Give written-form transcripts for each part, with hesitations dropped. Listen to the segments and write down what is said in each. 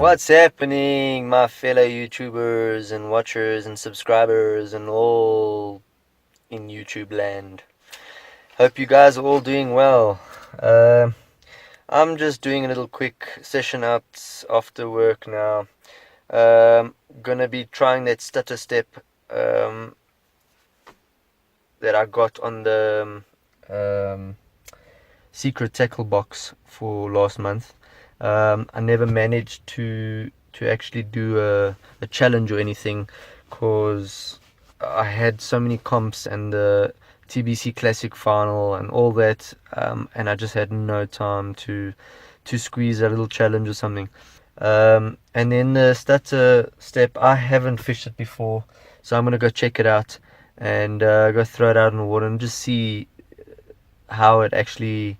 What's happening, my fellow YouTubers and watchers and subscribers and all in YouTube land? Hope you guys are all doing well. I'm just doing a little quick session out after work now. Gonna be trying that Stutter Step that I got on the secret tackle box for last month. I never managed to actually do a challenge or anything because I had so many comps and the TBC Classic final and all that, and I just had no time to squeeze a little challenge or something. And then the Stutter Step, I haven't fished it before, so I'm gonna go check it out and go throw it out in the water and just see how it actually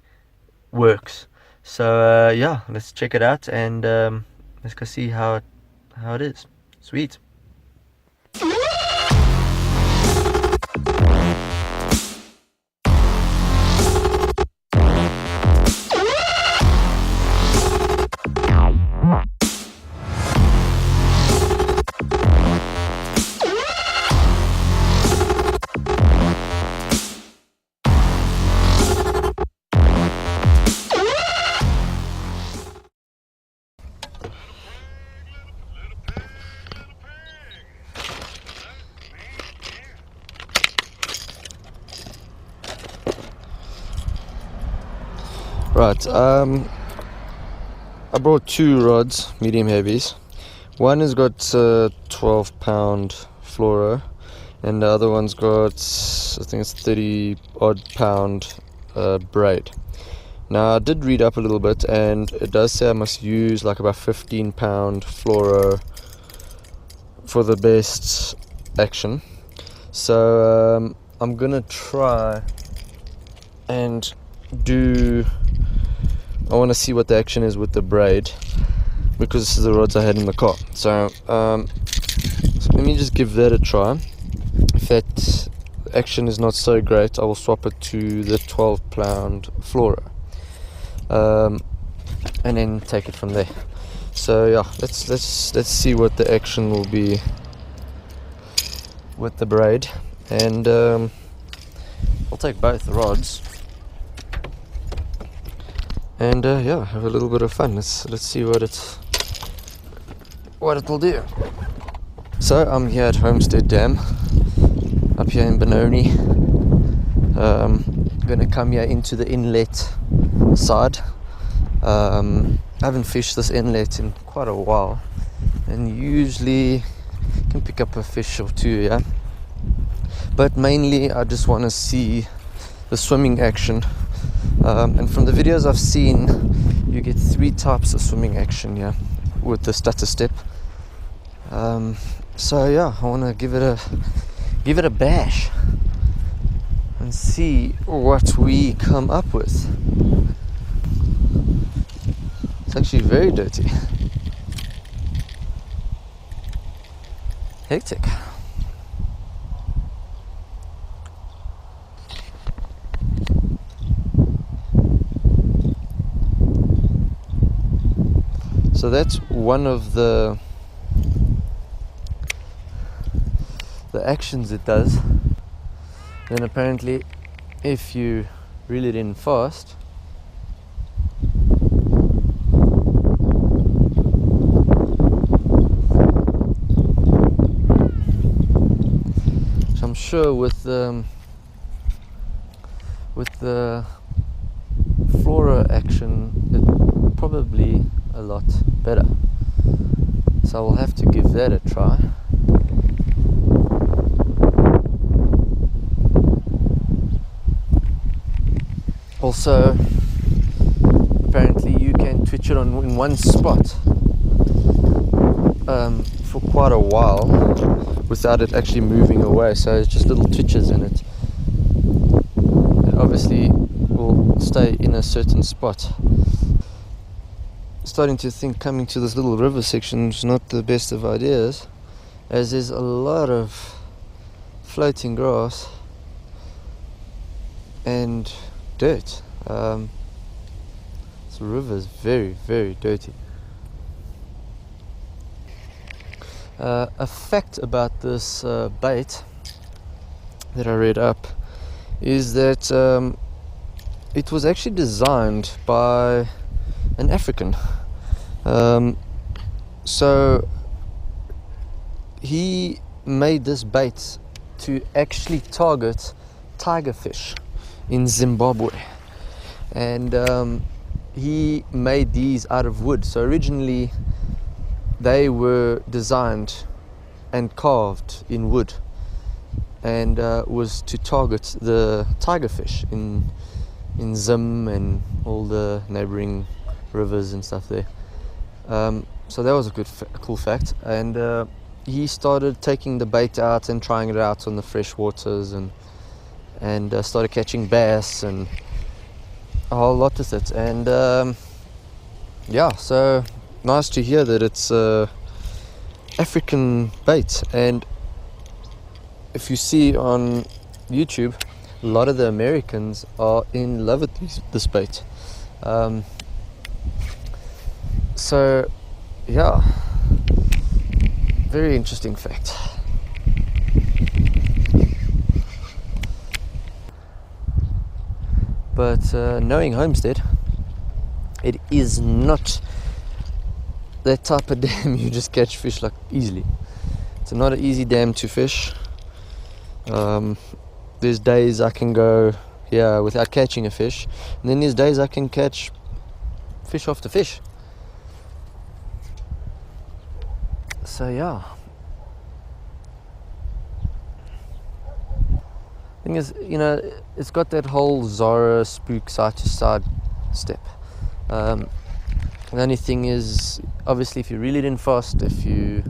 works. So yeah, let's check it out and let's go see how it is. Sweet. Right, I brought two rods, medium heavies. One has got 12-pound fluoro, and the other one's got, I think it's 30 odd pound braid. Now I did read up a little bit, and it does say I must use like about 15-pound fluoro for the best action. So I'm gonna try and I want to see what the action is with the braid, because this is the rods I had in the car. So let me just give that a try. If that action is not so great, I will swap it to the 12-pound fluoro, and then take it from there. So yeah, let's see what the action will be with the braid, and I'll take both the rods and yeah, have a little bit of fun. Let's see what it will do. So I'm here at Homestead Dam, up here in Benoni. Gonna come here into the inlet side. I haven't fished this inlet in quite a while, and usually can pick up a fish or two, yeah. But mainly I just want to see the swimming action. And from the videos I've seen, you get 3 types of swimming action here with the Stutter Step. So yeah, I want to give it a bash and see what we come up with. It's actually very dirty. Hectic. So that's one of the actions it does. Then apparently, if you reel it in fast, so I'm sure with the fluoro action, it probably a lot better. So I will have to give that a try. Also, apparently you can twitch it in one spot for quite a while without it actually moving away. So it's just little twitches in it. It obviously will stay in a certain spot. Starting to think coming to this little river section is not the best of ideas, as there's a lot of floating grass and dirt. This river is very, very dirty. A fact about this bait that I read up is that it was actually designed by an African. So he made this bait to actually target tiger fish in Zimbabwe, and he made these out of wood. So originally they were designed and carved in wood, and was to target the tiger fish in Zim and all the neighboring rivers and stuff there. So that was a cool fact. And he started taking the bait out and trying it out on the fresh waters, and started catching bass and a whole lot with it. And yeah, so nice to hear that it's African bait. And if you see on YouTube, a lot of the Americans are in love with this bait. So yeah, very interesting fact. But knowing Homestead, it is not that type of dam you just catch fish like easily. It's not an easy dam to fish. There's days I can go here without catching a fish, and then there's days I can catch fish after fish. So yeah, thing is, it's got that whole Zara spook side to side step. The only thing is, obviously, if you reel it in fast, if you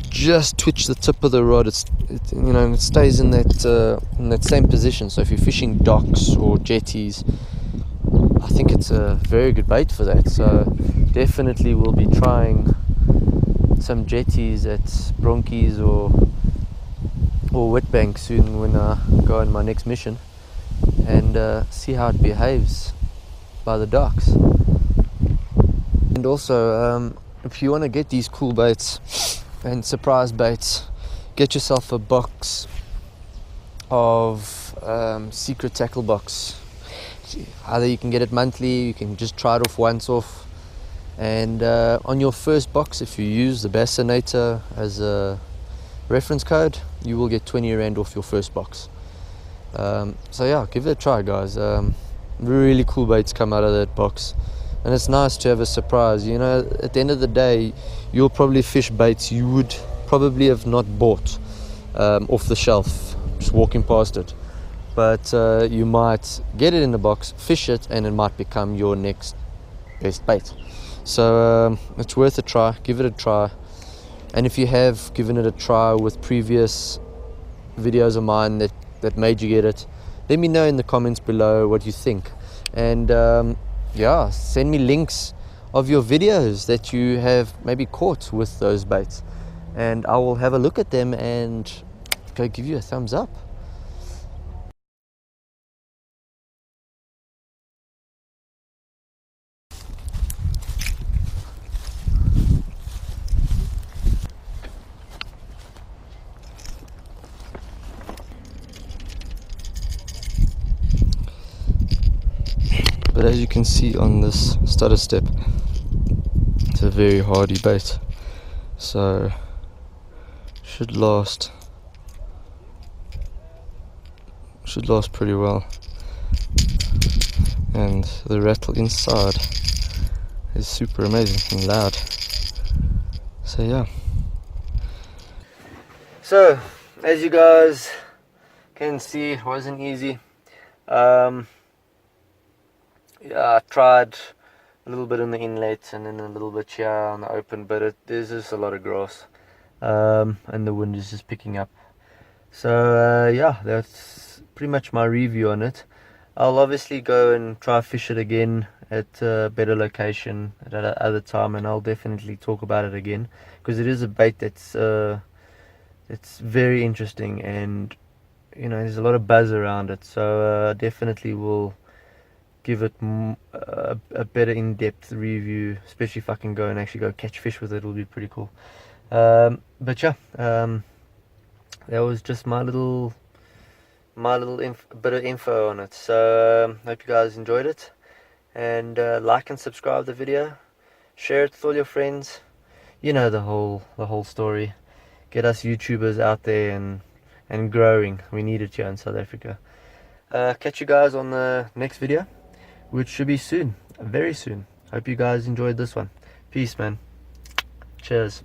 just twitch the tip of the rod, it stays in that same position. So if you're fishing docks or jetties, I think it's a very good bait for that. So definitely we'll be trying some jetties at Bronkies or Wetbank soon when I go on my next mission, and see how it behaves by the docks. And also, if you want to get these cool baits and surprise baits, get yourself a box of secret tackle box. Either you can get it monthly, you can just try it off once off, and on your first box, if you use the Bassanator as a reference code, you will get 20 Rand off your first box. So yeah, give it a try, guys. Really cool baits come out of that box, and it's nice to have a surprise. At the end of the day, you'll probably fish baits you would probably have not bought off the shelf just walking past it, but you might get it in the box, fish it, and it might become your next best bait. So it's worth a try. Give it a try. And if you have given it a try with previous videos of mine that made you get it, let me know in the comments below what you think. And yeah, send me links of your videos that you have maybe caught with those baits, and I will have a look at them and go give you a thumbs up. But as you can see on this Stutter Step, it's a very hardy bait, so should last pretty well. And the rattle inside is super amazing and loud. So yeah. So as you guys can see, it wasn't easy. Yeah, I tried a little bit in the inlet and then a little bit here on the open, but there's just a lot of grass, and the wind is just picking up. So yeah, that's pretty much my review on it. I'll obviously go and try fish it again at a better location at another time, and I'll definitely talk about it again, because it is a bait that's it's very interesting, and there's a lot of buzz around it. So definitely will give it a better in-depth review, especially if I can go and actually go catch fish with it. It'll be pretty cool. But yeah, that was just my little bit of info on it. So hope you guys enjoyed it, and like and subscribe the video, share it with all your friends. You know the whole story. Get us YouTubers out there and growing. We need it here in South Africa. Catch you guys on the next video, which should be soon, very soon. Hope you guys enjoyed this one. Peace, man. Cheers.